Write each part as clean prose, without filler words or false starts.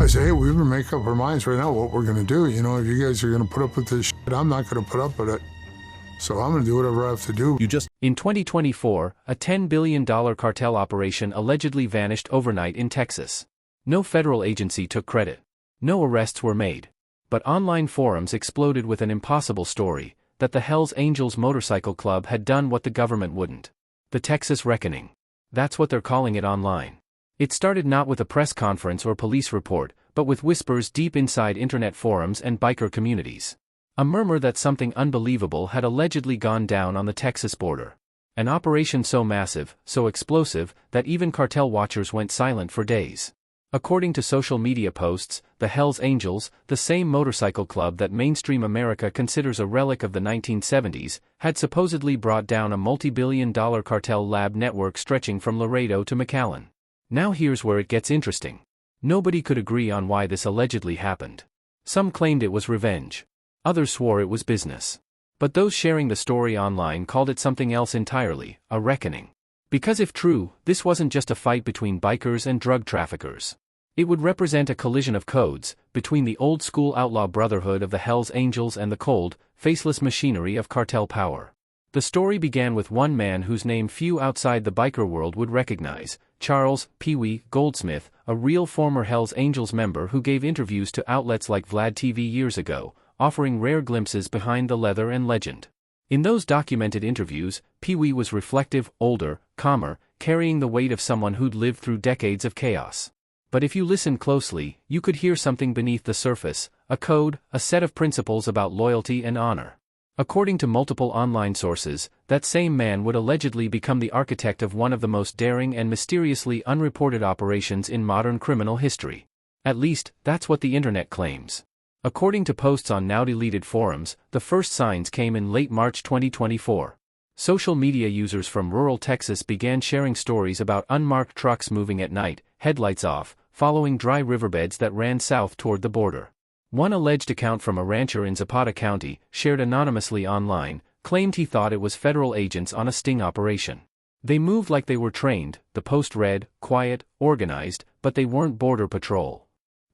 I say, hey, we better make up our minds right now what we're going to do. You know, if you guys are going to put up with this shit, I'm not going to put up with it. So I'm going to do whatever I have to do. In 2024, a $10 billion cartel operation allegedly vanished overnight in Texas. No federal agency took credit. No arrests were made. But online forums exploded with an impossible story, that the Hells Angels Motorcycle Club had done what the government wouldn't. The Texas Reckoning. That's what they're calling it online. It started not with a press conference or police report, but with whispers deep inside internet forums and biker communities. A murmur that something unbelievable had allegedly gone down on the Texas border. An operation so massive, so explosive, that even cartel watchers went silent for days. According to social media posts, the Hells Angels, the same motorcycle club that mainstream America considers a relic of the 1970s, had supposedly brought down a multi-billion-dollar cartel lab network stretching from Laredo to McAllen. Now here's where it gets interesting. Nobody could agree on why this allegedly happened. Some claimed it was revenge. Others swore it was business. But those sharing the story online called it something else entirely, a reckoning. Because if true, this wasn't just a fight between bikers and drug traffickers. It would represent a collision of codes, between the old-school outlaw brotherhood of the Hells Angels and the cold, faceless machinery of cartel power. The story began with one man whose name few outside the biker world would recognize, Charles Pee Wee Goldsmith, a real former Hells Angels member who gave interviews to outlets like Vlad TV years ago, offering rare glimpses behind the leather and legend. In those documented interviews, Pee Wee was reflective, older, calmer, carrying the weight of someone who'd lived through decades of chaos. But if you listened closely, you could hear something beneath the surface, a code, a set of principles about loyalty and honor. According to multiple online sources, that same man would allegedly become the architect of one of the most daring and mysteriously unreported operations in modern criminal history. At least, that's what the internet claims. According to posts on now-deleted forums, the first signs came in late March 2024. Social media users from rural Texas began sharing stories about unmarked trucks moving at night, headlights off, following dry riverbeds that ran south toward the border. One alleged account from a rancher in Zapata County, shared anonymously online, claimed he thought it was federal agents on a sting operation. They moved like they were trained, the post read, quiet, organized, but they weren't border patrol.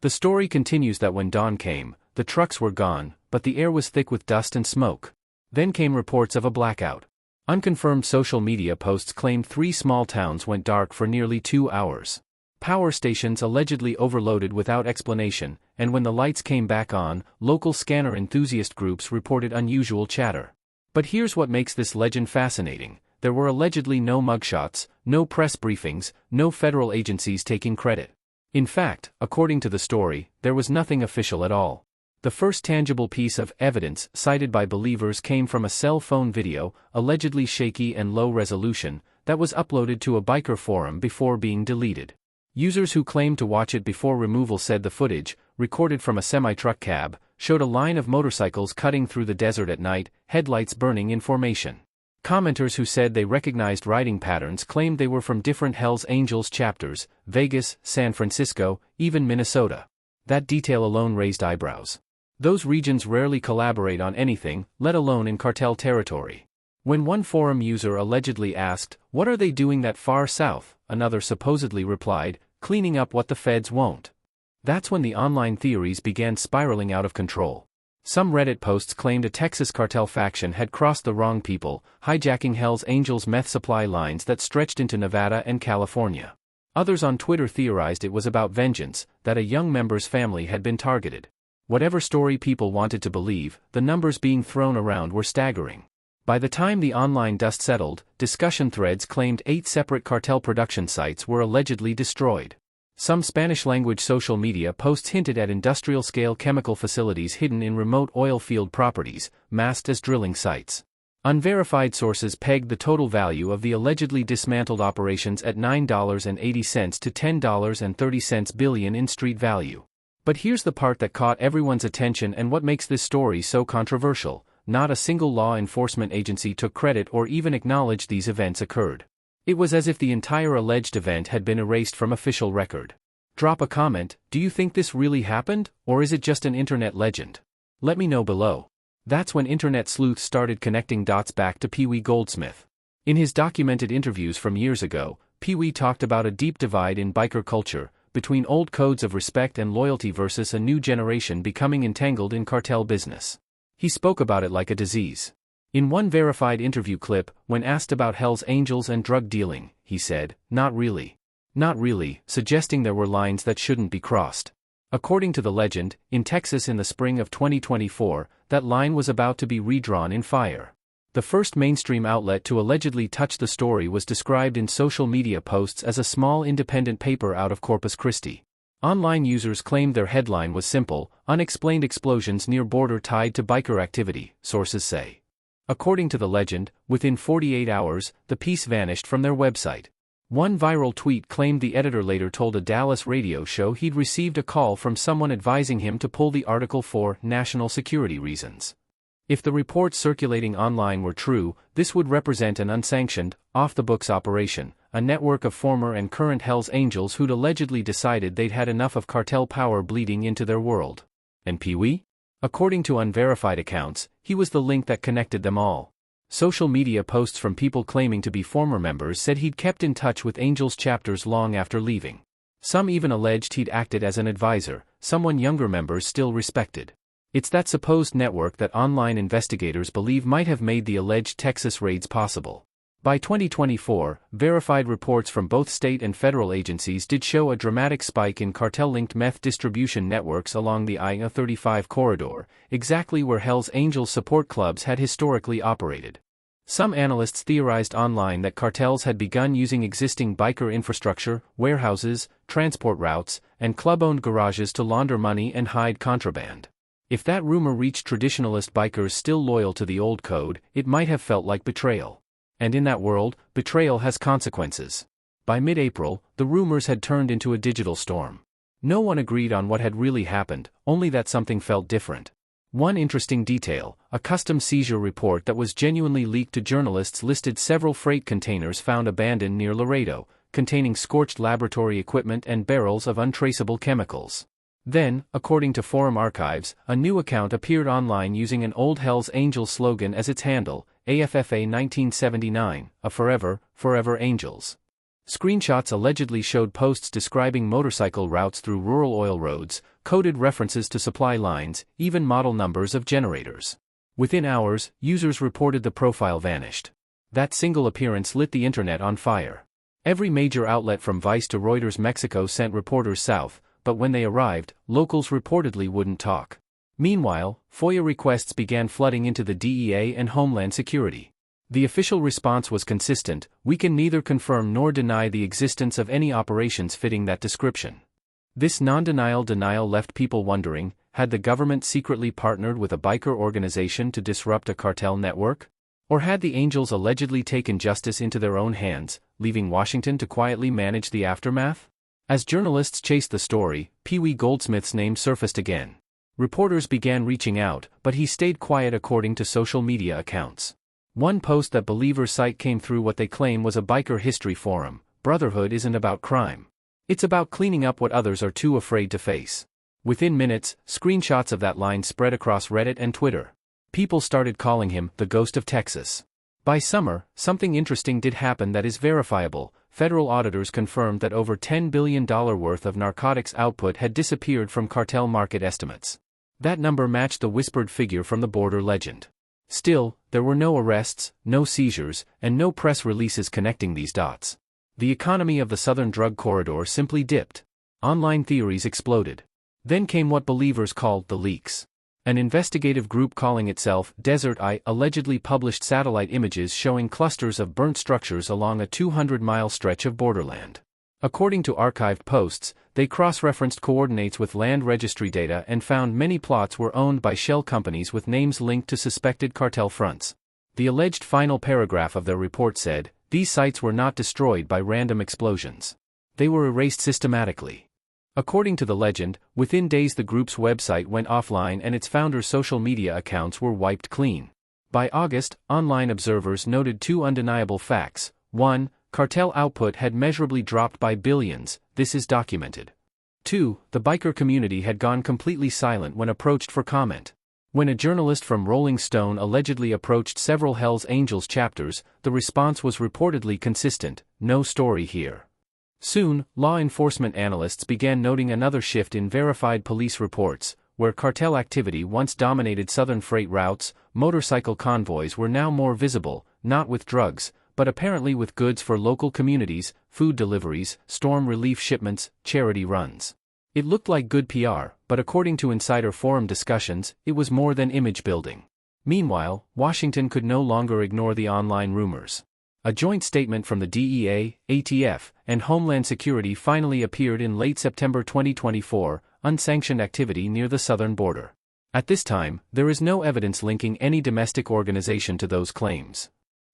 The story continues that when dawn came, the trucks were gone, but the air was thick with dust and smoke. Then came reports of a blackout. Unconfirmed social media posts claimed 3 small towns went dark for nearly 2 hours. Power stations allegedly overloaded without explanation, and when the lights came back on, local scanner enthusiast groups reported unusual chatter. But here's what makes this legend fascinating. There were allegedly no mugshots, no press briefings, no federal agencies taking credit. In fact, according to the story, there was nothing official at all. The first tangible piece of evidence cited by believers came from a cell phone video, allegedly shaky and low resolution, that was uploaded to a biker forum before being deleted. Users who claimed to watch it before removal said the footage, recorded from a semi-truck cab, showed a line of motorcycles cutting through the desert at night, headlights burning in formation. Commenters who said they recognized riding patterns claimed they were from different Hells Angels chapters, Vegas, San Francisco, even Minnesota. That detail alone raised eyebrows. Those regions rarely collaborate on anything, let alone in cartel territory. When one forum user allegedly asked, "What are they doing that far south?" another supposedly replied, "Cleaning up what the feds won't." That's when the online theories began spiraling out of control. Some Reddit posts claimed a Texas cartel faction had crossed the wrong people, hijacking Hells Angels meth supply lines that stretched into Nevada and California. Others on Twitter theorized it was about vengeance, that a young member's family had been targeted. Whatever story people wanted to believe, the numbers being thrown around were staggering. By the time the online dust settled, discussion threads claimed 8 separate cartel production sites were allegedly destroyed. Some Spanish-language social media posts hinted at industrial-scale chemical facilities hidden in remote oil field properties, masked as drilling sites. Unverified sources pegged the total value of the allegedly dismantled operations at $9.80 to $10.30 billion in street value. But here's the part that caught everyone's attention and what makes this story so controversial: not a single law enforcement agency took credit or even acknowledged these events occurred. It was as if the entire alleged event had been erased from official record. Drop a comment: do you think this really happened, or is it just an internet legend? Let me know below. That's when internet sleuths started connecting dots back to Pee Wee Goldsmith. In his documented interviews from years ago, Pee Wee talked about a deep divide in biker culture, between old codes of respect and loyalty versus a new generation becoming entangled in cartel business. He spoke about it like a disease. In one verified interview clip, when asked about Hell's Angels and drug dealing, he said, "Not really. Not really," suggesting there were lines that shouldn't be crossed. According to the legend, in Texas in the spring of 2024, that line was about to be redrawn in fire. The first mainstream outlet to allegedly touch the story was described in social media posts as a small independent paper out of Corpus Christi. Online users claimed their headline was simple, "Unexplained explosions near border tied to biker activity," sources say. According to the legend, within 48 hours, the piece vanished from their website. One viral tweet claimed the editor later told a Dallas radio show he'd received a call from someone advising him to pull the article for national security reasons. If the reports circulating online were true, this would represent an unsanctioned, off-the-books operation, a network of former and current Hells Angels who'd allegedly decided they'd had enough of cartel power bleeding into their world. And Pee Wee? According to unverified accounts, he was the link that connected them all. Social media posts from people claiming to be former members said he'd kept in touch with Angels chapters long after leaving. Some even alleged he'd acted as an advisor, someone younger members still respected. It's that supposed network that online investigators believe might have made the alleged Texas raids possible. By 2024, verified reports from both state and federal agencies did show a dramatic spike in cartel-linked meth distribution networks along the I-35 corridor, exactly where Hells Angels support clubs had historically operated. Some analysts theorized online that cartels had begun using existing biker infrastructure, warehouses, transport routes, and club-owned garages to launder money and hide contraband. If that rumor reached traditionalist bikers still loyal to the old code, it might have felt like betrayal. And in that world, betrayal has consequences. By mid-April, the rumors had turned into a digital storm. No one agreed on what had really happened, only that something felt different. One interesting detail, a custom seizure report that was genuinely leaked to journalists listed several freight containers found abandoned near Laredo, containing scorched laboratory equipment and barrels of untraceable chemicals. Then, according to forum archives, a new account appeared online using an old Hells Angels slogan as its handle, AFFA 1979, a forever, forever Angels. Screenshots allegedly showed posts describing motorcycle routes through rural oil roads, coded references to supply lines, even model numbers of generators. Within hours, users reported the profile vanished. That single appearance lit the internet on fire. Every major outlet from Vice to Reuters Mexico sent reporters south, but when they arrived, locals reportedly wouldn't talk. Meanwhile, FOIA requests began flooding into the DEA and Homeland Security. The official response was consistent: "We can neither confirm nor deny the existence of any operations fitting that description." This non-denial denial left people wondering, had the government secretly partnered with a biker organization to disrupt a cartel network? Or had the Angels allegedly taken justice into their own hands, leaving Washington to quietly manage the aftermath? As journalists chased the story, Pee Wee Goldsmith's name surfaced again. Reporters began reaching out, but he stayed quiet according to social media accounts. One post that believers cite came through what they claim was a biker history forum: "Brotherhood isn't about crime. It's about cleaning up what others are too afraid to face." Within minutes, screenshots of that line spread across Reddit and Twitter. People started calling him the Ghost of Texas. By summer, something interesting did happen that is verifiable. Federal auditors confirmed that over $10 billion worth of narcotics output had disappeared from cartel market estimates. That number matched the whispered figure from the border legend. Still, there were no arrests, no seizures, and no press releases connecting these dots. The economy of the southern drug corridor simply dipped. Online theories exploded. Then came what believers called the leaks. An investigative group calling itself Desert Eye allegedly published satellite images showing clusters of burnt structures along a 200-mile stretch of borderland. According to archived posts, they cross-referenced coordinates with land registry data and found many plots were owned by shell companies with names linked to suspected cartel fronts. The alleged final paragraph of their report said, "These sites were not destroyed by random explosions. They were erased systematically." According to the legend, within days the group's website went offline and its founder's social media accounts were wiped clean. By August, online observers noted two undeniable facts. 1. Cartel output had measurably dropped by billions, this is documented. 2. The biker community had gone completely silent when approached for comment. When a journalist from Rolling Stone allegedly approached several Hells Angels chapters, the response was reportedly consistent: "No story here." Soon, law enforcement analysts began noting another shift in verified police reports, where cartel activity once dominated southern freight routes. Motorcycle convoys were now more visible, not with drugs, but apparently with goods for local communities, food deliveries, storm relief shipments, charity runs. It looked like good PR, but according to insider forum discussions, it was more than image building. Meanwhile, Washington could no longer ignore the online rumors. A joint statement from the DEA, ATF, and Homeland Security finally appeared in late September 2024, unsanctioned activity near the southern border. At this time, there is no evidence linking any domestic organization to those claims.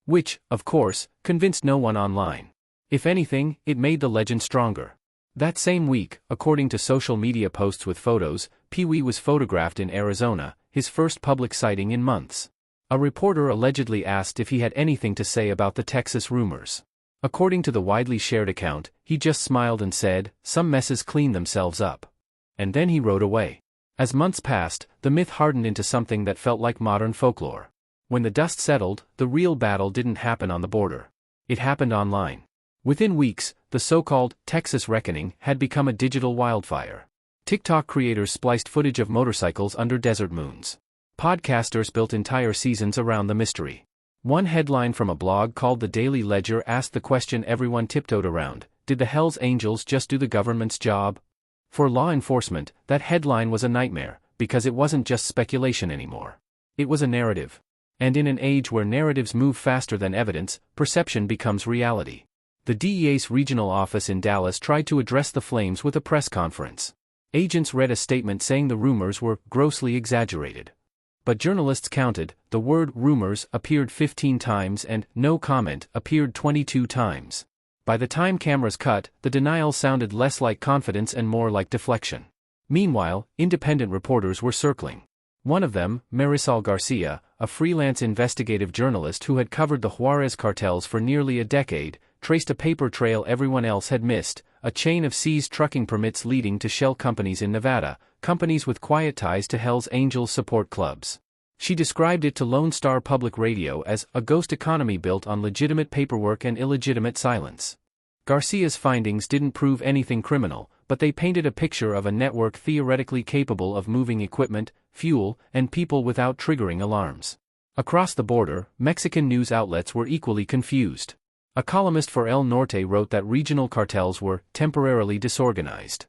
Which, of course, convinced no one online. If anything, it made the legend stronger. That same week, according to social media posts with photos, Pee Wee was photographed in Arizona, his first public sighting in months. A reporter allegedly asked if he had anything to say about the Texas rumors. According to the widely shared account, he just smiled and said, "Some messes clean themselves up." And then he rode away. As months passed, the myth hardened into something that felt like modern folklore. When the dust settled, the real battle didn't happen on the border. It happened online. Within weeks, the so-called Texas Reckoning had become a digital wildfire. TikTok creators spliced footage of motorcycles under desert moons. Podcasters built entire seasons around the mystery. One headline from a blog called The Daily Ledger asked the question everyone tiptoed around: did the Hells Angels just do the government's job? For law enforcement, that headline was a nightmare, because it wasn't just speculation anymore. It was a narrative. And in an age where narratives move faster than evidence, perception becomes reality. The DEA's regional office in Dallas tried to address the flames with a press conference. Agents read a statement saying the rumors were grossly exaggerated. But journalists counted, the word rumors appeared 15 times and no comment appeared 22 times. By the time cameras cut, the denial sounded less like confidence and more like deflection. Meanwhile, independent reporters were circling. One of them, Marisol Garcia, a freelance investigative journalist who had covered the Juarez cartels for nearly a decade, traced a paper trail everyone else had missed, a chain of seized trucking permits leading to shell companies in Nevada, companies with quiet ties to Hells Angels support clubs. She described it to Lone Star Public Radio as a ghost economy built on legitimate paperwork and illegitimate silence. Garcia's findings didn't prove anything criminal, but they painted a picture of a network theoretically capable of moving equipment, fuel, and people without triggering alarms. Across the border, Mexican news outlets were equally confused. A columnist for El Norte wrote that regional cartels were temporarily disorganized.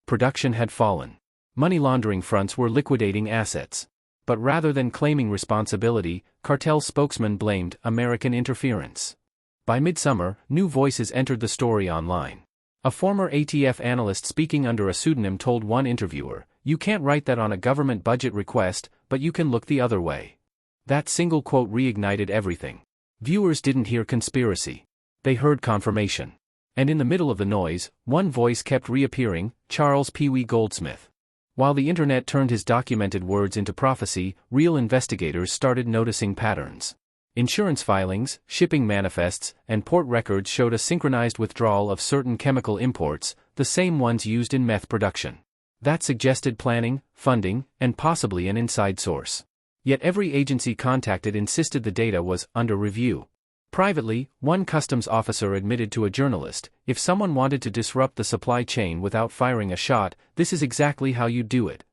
Production had fallen. Money laundering fronts were liquidating assets. But rather than claiming responsibility, cartel spokesmen blamed American interference. By midsummer, new voices entered the story online. A former ATF analyst speaking under a pseudonym told one interviewer, "You can't write that on a government budget request, but you can look the other way." That single quote reignited everything. Viewers didn't hear conspiracy. They heard confirmation. And in the middle of the noise, one voice kept reappearing, Charles Pee Wee Goldsmith. While the internet turned his documented words into prophecy, real investigators started noticing patterns. Insurance filings, shipping manifests, and port records showed a synchronized withdrawal of certain chemical imports, the same ones used in meth production. That suggested planning, funding, and possibly an inside source. Yet every agency contacted insisted the data was under review. Privately, one customs officer admitted to a journalist, "If someone wanted to disrupt the supply chain without firing a shot, this is exactly how you do it."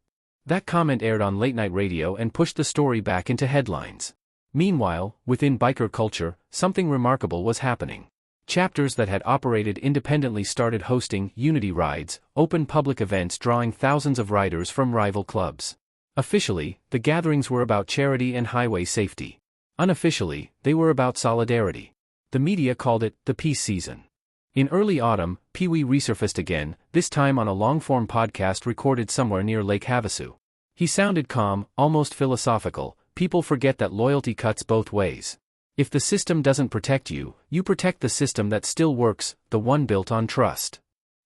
That comment aired on late-night radio and pushed the story back into headlines. Meanwhile, within biker culture, something remarkable was happening. Chapters that had operated independently started hosting unity rides, open public events drawing thousands of riders from rival clubs. Officially, the gatherings were about charity and highway safety. Unofficially, they were about solidarity. The media called it the peace season. In early autumn, Pee Wee resurfaced again, this time on a long-form podcast recorded somewhere near Lake Havasu. He sounded calm, almost philosophical. People forget that loyalty cuts both ways. If the system doesn't protect you, you protect the system that still works, the one built on trust.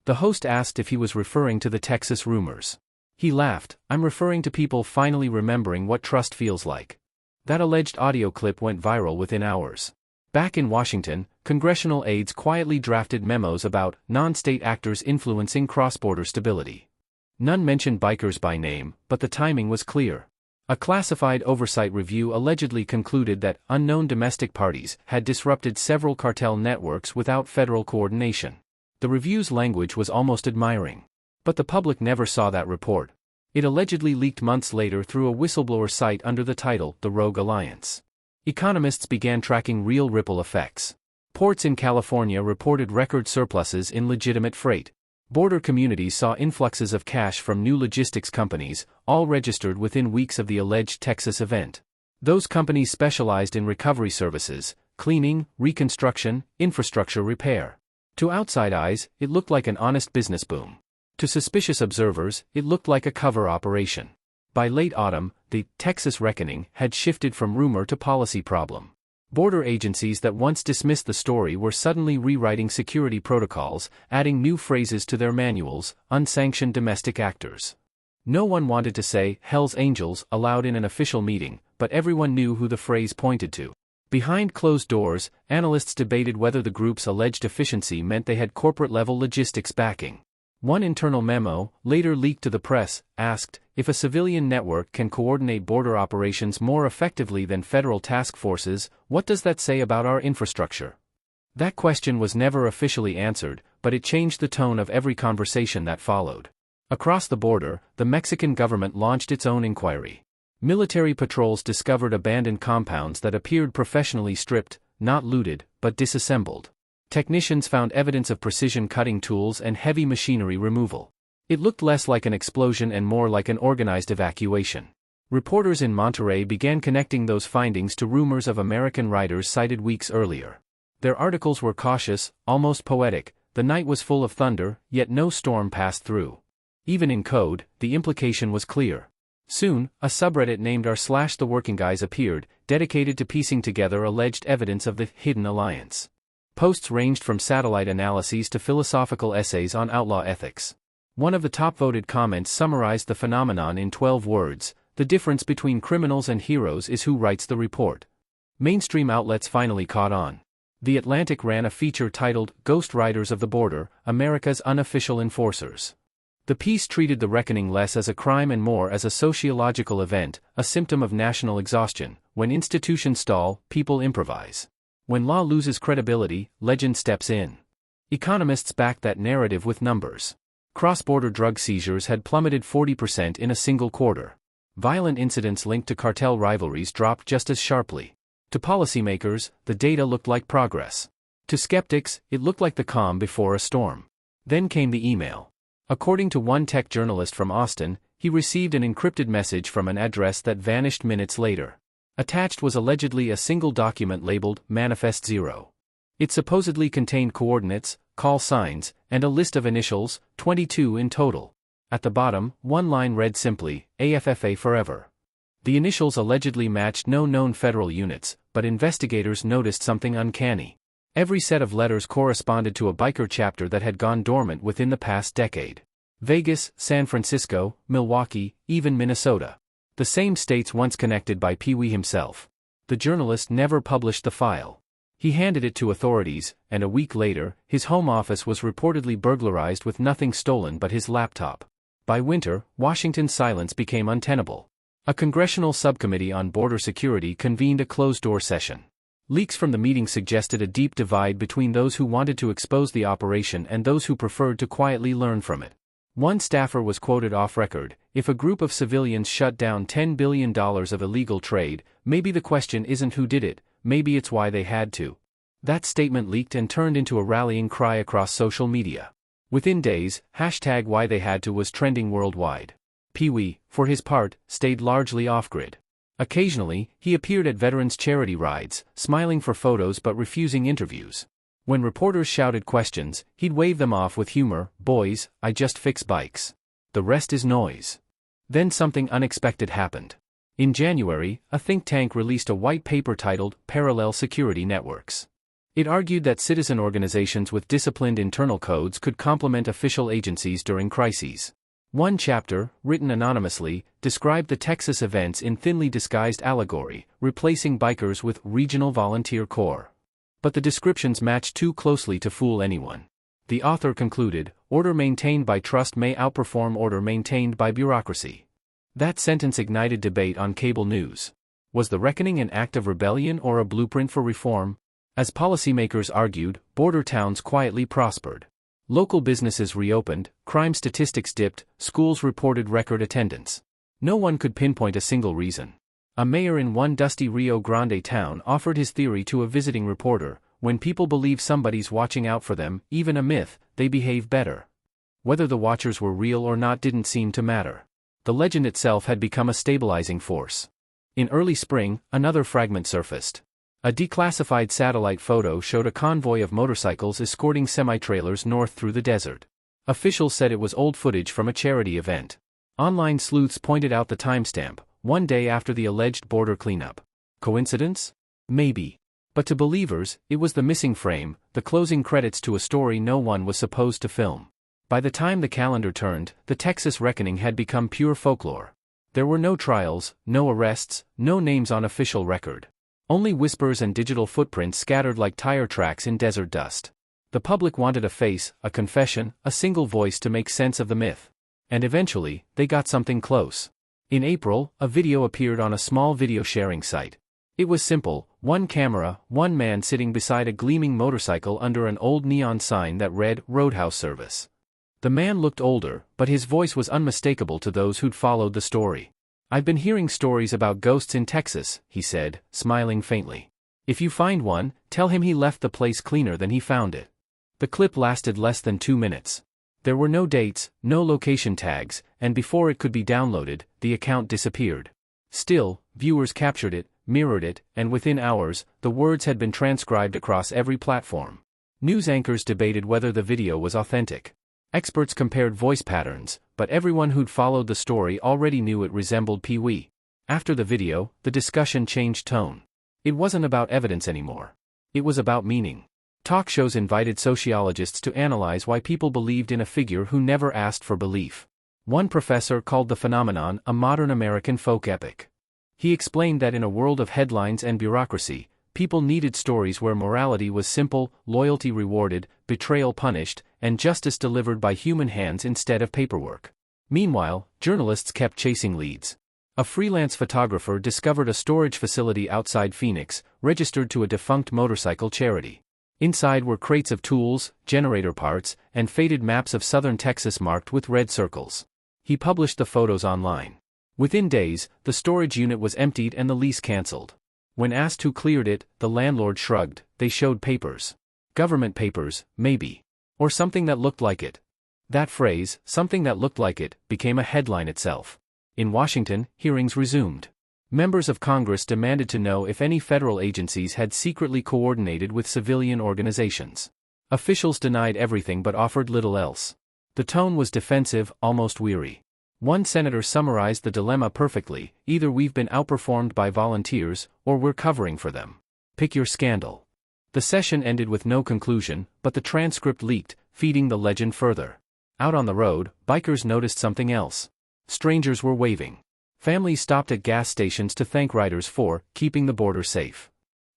The host asked if he was referring to the Texas rumors. He laughed, "I'm referring to people finally remembering what trust feels like." That alleged audio clip went viral within hours. Back in Washington, congressional aides quietly drafted memos about non-state actors influencing cross-border stability. None mentioned bikers by name, but the timing was clear. A classified oversight review allegedly concluded that unknown domestic parties had disrupted several cartel networks without federal coordination. The review's language was almost admiring. But the public never saw that report. It allegedly leaked months later through a whistleblower site under the title The Rogue Alliance. Economists began tracking real ripple effects. Ports in California reported record surpluses in legitimate freight. Border communities saw influxes of cash from new logistics companies, all registered within weeks of the alleged Texas event. Those companies specialized in recovery services, cleaning, reconstruction, infrastructure repair. To outside eyes, it looked like an honest business boom. To suspicious observers, it looked like a cover operation. By late autumn, the Texas reckoning had shifted from rumor to policy problem. Border agencies that once dismissed the story were suddenly rewriting security protocols, adding new phrases to their manuals, unsanctioned domestic actors. No one wanted to say Hell's Angels aloud in an official meeting, but everyone knew who the phrase pointed to. Behind closed doors, analysts debated whether the group's alleged efficiency meant they had corporate-level logistics backing. One internal memo, later leaked to the press, asked, if a civilian network can coordinate border operations more effectively than federal task forces, what does that say about our infrastructure? That question was never officially answered, but it changed the tone of every conversation that followed. Across the border, the Mexican government launched its own inquiry. Military patrols discovered abandoned compounds that appeared professionally stripped, not looted, but disassembled. Technicians found evidence of precision cutting tools and heavy machinery removal. It looked less like an explosion and more like an organized evacuation. Reporters in Monterrey began connecting those findings to rumors of American riders sighted weeks earlier. Their articles were cautious, almost poetic. The night was full of thunder, yet no storm passed through. Even in code, the implication was clear. Soon, a subreddit named r/the Working Guys appeared, dedicated to piecing together alleged evidence of the hidden alliance. Posts ranged from satellite analyses to philosophical essays on outlaw ethics. One of the top-voted comments summarized the phenomenon in 12 words: the difference between criminals and heroes is who writes the report. Mainstream outlets finally caught on. The Atlantic ran a feature titled Ghost Riders of the Border, America's Unofficial Enforcers. The piece treated the reckoning less as a crime and more as a sociological event, a symptom of national exhaustion. When institutions stall, people improvise. When law loses credibility, legend steps in. Economists backed that narrative with numbers. Cross-border drug seizures had plummeted 40% in a single quarter. Violent incidents linked to cartel rivalries dropped just as sharply. To policymakers, the data looked like progress. To skeptics, it looked like the calm before a storm. Then came the email. According to one tech journalist from Austin, he received an encrypted message from an address that vanished minutes later. Attached was allegedly a single document labeled Manifest Zero. It supposedly contained coordinates, call signs, and a list of initials, 22 in total. At the bottom, one line read simply, AFFA Forever. The initials allegedly matched no known federal units, but investigators noticed something uncanny. Every set of letters corresponded to a biker chapter that had gone dormant within the past decade. Vegas, San Francisco, Milwaukee, even Minnesota. The same states once connected by Pee Wee himself. The journalist never published the file. He handed it to authorities, and a week later, his home office was reportedly burglarized with nothing stolen but his laptop. By winter, Washington's silence became untenable. A congressional subcommittee on border security convened a closed-door session. Leaks from the meeting suggested a deep divide between those who wanted to expose the operation and those who preferred to quietly learn from it. One staffer was quoted off-record, if a group of civilians shut down $10 billion of illegal trade, maybe the question isn't who did it, maybe it's why they had to. That statement leaked and turned into a rallying cry across social media. Within days, #WhyTheyHadTo was trending worldwide. Pee Wee, for his part, stayed largely off-grid. Occasionally, he appeared at veterans' charity rides, smiling for photos but refusing interviews. When reporters shouted questions, he'd wave them off with humor, "Boys, I just fix bikes. The rest is noise." Then something unexpected happened. In January, a think tank released a white paper titled Parallel Security Networks. It argued that citizen organizations with disciplined internal codes could complement official agencies during crises. One chapter, written anonymously, described the Texas events in thinly disguised allegory, replacing bikers with regional volunteer corps. But the descriptions matched too closely to fool anyone. The author concluded, order maintained by trust may outperform order maintained by bureaucracy. That sentence ignited debate on cable news. Was the reckoning an act of rebellion or a blueprint for reform? As policymakers argued, border towns quietly prospered. Local businesses reopened, crime statistics dipped, schools reported record attendance. No one could pinpoint a single reason. A mayor in one dusty Rio Grande town offered his theory to a visiting reporter: when people believe somebody's watching out for them, even a myth, they behave better. Whether the watchers were real or not didn't seem to matter. The legend itself had become a stabilizing force. In early spring, another fragment surfaced. A declassified satellite photo showed a convoy of motorcycles escorting semi-trailers north through the desert. Officials said it was old footage from a charity event. Online sleuths pointed out the timestamp, one day after the alleged border cleanup. Coincidence? Maybe. But to believers, it was the missing frame, the closing credits to a story no one was supposed to film. By the time the calendar turned, the Texas reckoning had become pure folklore. There were no trials, no arrests, no names on official record. Only whispers and digital footprints scattered like tire tracks in desert dust. The public wanted a face, a confession, a single voice to make sense of the myth. And eventually, they got something close. In April, a video appeared on a small video sharing site. It was simple: one camera, one man sitting beside a gleaming motorcycle under an old neon sign that read "Roadhouse Service." The man looked older, but his voice was unmistakable to those who'd followed the story. "I've been hearing stories about ghosts in Texas," he said, smiling faintly. "If you find one, tell him he left the place cleaner than he found it." The clip lasted less than 2 minutes. There were no dates, no location tags, and before it could be downloaded, the account disappeared. Still, viewers captured it, mirrored it, and within hours, the words had been transcribed across every platform. News anchors debated whether the video was authentic. Experts compared voice patterns, but everyone who'd followed the story already knew it resembled Pee-wee. After the video, the discussion changed tone. It wasn't about evidence anymore. It was about meaning. Talk shows invited sociologists to analyze why people believed in a figure who never asked for belief. One professor called the phenomenon a modern American folk epic. He explained that in a world of headlines and bureaucracy, people needed stories where morality was simple, loyalty rewarded, betrayal punished, and justice delivered by human hands instead of paperwork. Meanwhile, journalists kept chasing leads. A freelance photographer discovered a storage facility outside Phoenix, registered to a defunct motorcycle charity. Inside were crates of tools, generator parts, and faded maps of southern Texas marked with red circles. He published the photos online. Within days, the storage unit was emptied and the lease canceled. When asked who cleared it, the landlord shrugged. They showed papers. Government papers, maybe. Or something that looked like it. That phrase, "something that looked like it," became a headline itself. In Washington, hearings resumed. Members of Congress demanded to know if any federal agencies had secretly coordinated with civilian organizations. Officials denied everything but offered little else. The tone was defensive, almost weary. One senator summarized the dilemma perfectly: either we've been outperformed by volunteers, or we're covering for them. Pick your scandal. The session ended with no conclusion, but the transcript leaked, feeding the legend further. Out on the road, bikers noticed something else. Strangers were waving. Families stopped at gas stations to thank riders for keeping the border safe.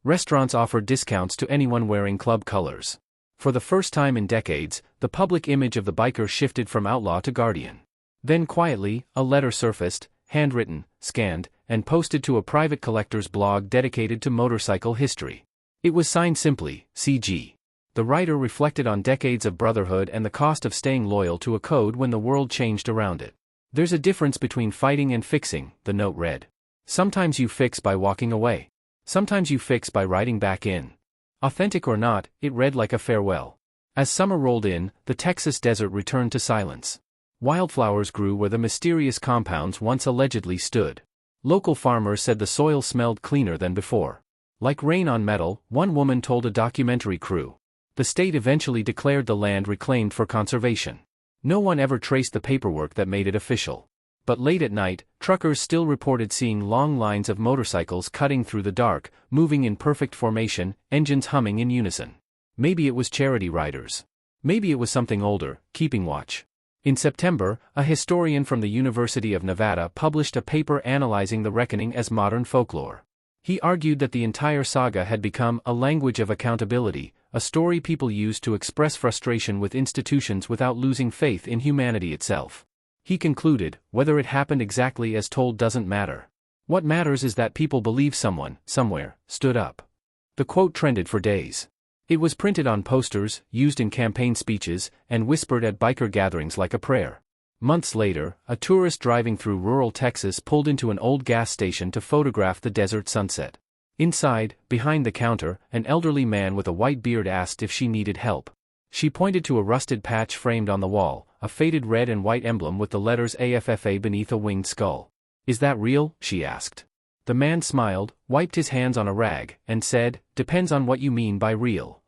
Restaurants offered discounts to anyone wearing club colors. For the first time in decades, the public image of the biker shifted from outlaw to guardian. Then quietly, a letter surfaced, handwritten, scanned, and posted to a private collector's blog dedicated to motorcycle history. It was signed simply, CG. The writer reflected on decades of brotherhood and the cost of staying loyal to a code when the world changed around it. "There's a difference between fighting and fixing," the note read. "Sometimes you fix by walking away. Sometimes you fix by riding back in." Authentic or not, it read like a farewell. As summer rolled in, the Texas desert returned to silence. Wildflowers grew where the mysterious compounds once allegedly stood. Local farmers said the soil smelled cleaner than before. Like rain on metal, one woman told a documentary crew. The state eventually declared the land reclaimed for conservation. No one ever traced the paperwork that made it official. But late at night, truckers still reported seeing long lines of motorcycles cutting through the dark, moving in perfect formation, engines humming in unison. Maybe it was charity riders. Maybe it was something older, keeping watch. In September, a historian from the University of Nevada published a paper analyzing the reckoning as modern folklore. He argued that the entire saga had become a language of accountability, a story people used to express frustration with institutions without losing faith in humanity itself. He concluded, whether it happened exactly as told doesn't matter. What matters is that people believe someone, somewhere, stood up. The quote trended for days. It was printed on posters, used in campaign speeches, and whispered at biker gatherings like a prayer. Months later, a tourist driving through rural Texas pulled into an old gas station to photograph the desert sunset. Inside, behind the counter, an elderly man with a white beard asked if she needed help. She pointed to a rusted patch framed on the wall, a faded red and white emblem with the letters AFFA beneath a winged skull. "Is that real?" she asked. The man smiled, wiped his hands on a rag, and said, "Depends on what you mean by real."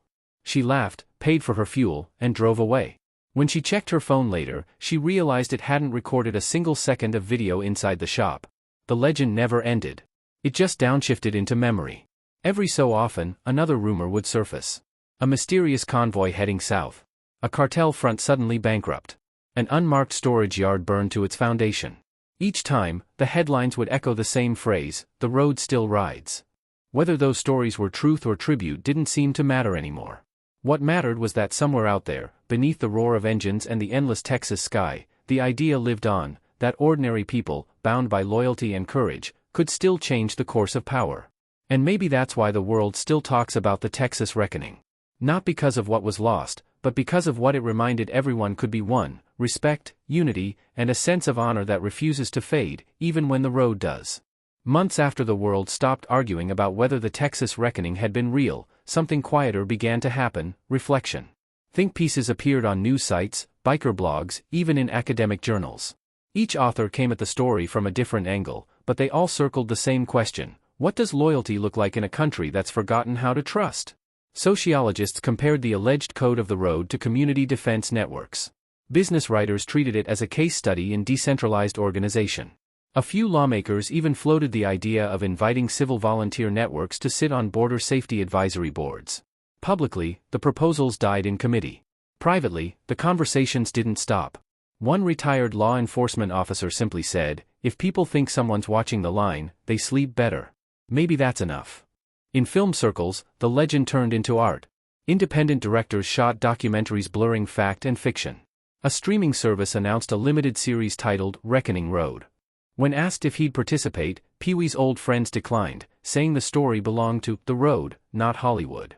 She laughed, paid for her fuel, and drove away. When she checked her phone later, she realized it hadn't recorded a single second of video inside the shop. The legend never ended. It just downshifted into memory. Every so often, another rumor would surface. A mysterious convoy heading south. A cartel front suddenly bankrupt. An unmarked storage yard burned to its foundation. Each time, the headlines would echo the same phrase, "The road still rides." Whether those stories were truth or tribute didn't seem to matter anymore. What mattered was that somewhere out there, beneath the roar of engines and the endless Texas sky, the idea lived on, that ordinary people, bound by loyalty and courage, could still change the course of power. And maybe that's why the world still talks about the Texas reckoning. Not because of what was lost, but because of what it reminded everyone could be won: respect, unity, and a sense of honor that refuses to fade, even when the road does. Months after the world stopped arguing about whether the Texas reckoning had been real, something quieter began to happen: reflection. Think pieces appeared on news sites, biker blogs, even in academic journals. Each author came at the story from a different angle, but they all circled the same question: what does loyalty look like in a country that's forgotten how to trust? Sociologists compared the alleged code of the road to community defense networks. Business writers treated it as a case study in decentralized organization. A few lawmakers even floated the idea of inviting civil volunteer networks to sit on border safety advisory boards. Publicly, the proposals died in committee. Privately, the conversations didn't stop. One retired law enforcement officer simply said, "If people think someone's watching the line, they sleep better." Maybe that's enough. In film circles, the legend turned into art. Independent directors shot documentaries blurring fact and fiction. A streaming service announced a limited series titled Reckoning Road. When asked if he'd participate, Pee-wee's old friends declined, saying the story belonged to the road, not Hollywood.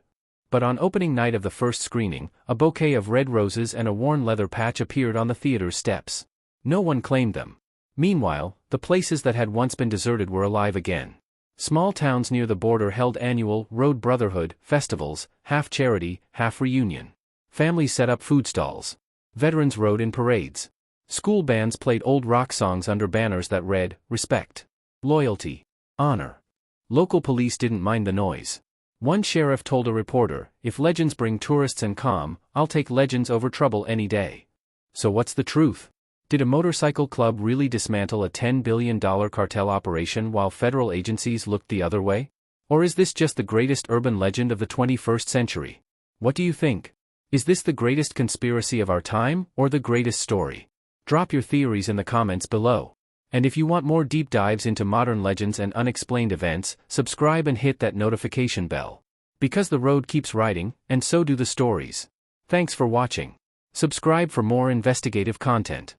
But on opening night of the first screening, a bouquet of red roses and a worn leather patch appeared on the theater's steps. No one claimed them. Meanwhile, the places that had once been deserted were alive again. Small towns near the border held annual Road Brotherhood festivals, half charity, half reunion. Families set up food stalls. Veterans rode in parades. School bands played old rock songs under banners that read, "Respect, Loyalty, Honor." Local police didn't mind the noise. One sheriff told a reporter, "If legends bring tourists and calm, I'll take legends over trouble any day." So what's the truth? Did a motorcycle club really dismantle a $10 billion cartel operation while federal agencies looked the other way? Or is this just the greatest urban legend of the 21st century? What do you think? Is this the greatest conspiracy of our time, or the greatest story? Drop your theories in the comments below. And if you want more deep dives into modern legends and unexplained events, subscribe and hit that notification bell. Because the road keeps riding, and so do the stories. Thanks for watching. Subscribe for more investigative content.